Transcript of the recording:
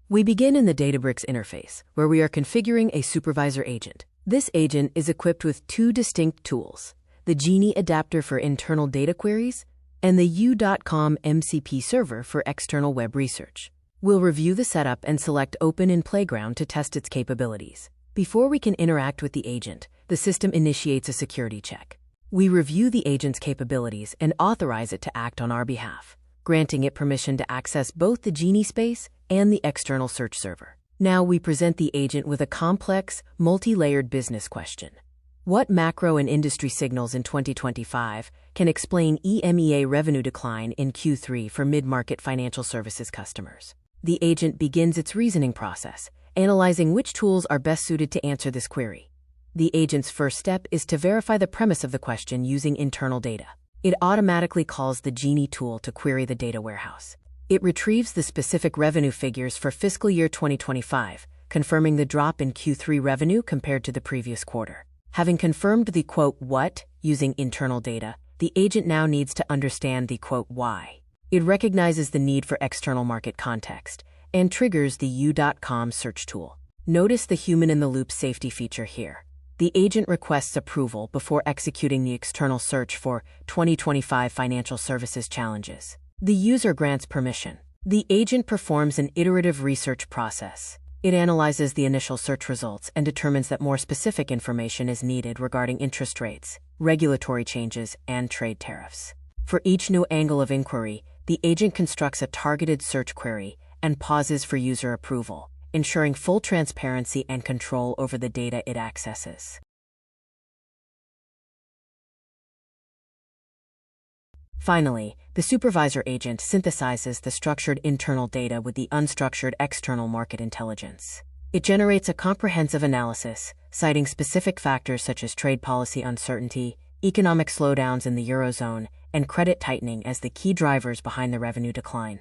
We begin in the Databricks interface, where we are configuring a Supervisor Agent. This agent is equipped with two distinct tools: the Genie adapter for internal data queries and the U.com MCP Server for external web research. We'll review the setup and select Open in Playground to test its capabilities. Before we can interact with the agent, the system initiates a security check. We review the agent's capabilities and authorize it to act on our behalf, granting it permission to access both the Genie space and the external search server. Now we present the agent with a complex, multi-layered business question. What macro and industry signals in 2025 can explain EMEA revenue decline in Q3 for mid-market financial services customers? The agent begins its reasoning process, analyzing which tools are best suited to answer this query. The agent's first step is to verify the premise of the question using internal data. It automatically calls the Genie tool to query the data warehouse. It retrieves the specific revenue figures for fiscal year 2025, confirming the drop in Q3 revenue compared to the previous quarter. Having confirmed the quote what using internal data, the agent now needs to understand the quote why. It recognizes the need for external market context and triggers the U.com search tool. Notice the human-in-the-loop safety feature here. The agent requests approval before executing the external search for 2025 financial services challenges. The user grants permission. The agent performs an iterative research process. It analyzes the initial search results and determines that more specific information is needed regarding interest rates, regulatory changes, and trade tariffs. For each new angle of inquiry, the agent constructs a targeted search query and pauses for user approval, ensuring full transparency and control over the data it accesses. Finally, the Supervisor Agent synthesizes the structured internal data with the unstructured external market intelligence. It generates a comprehensive analysis, citing specific factors such as trade policy uncertainty, economic slowdowns in the Eurozone, and credit tightening as the key drivers behind the revenue decline.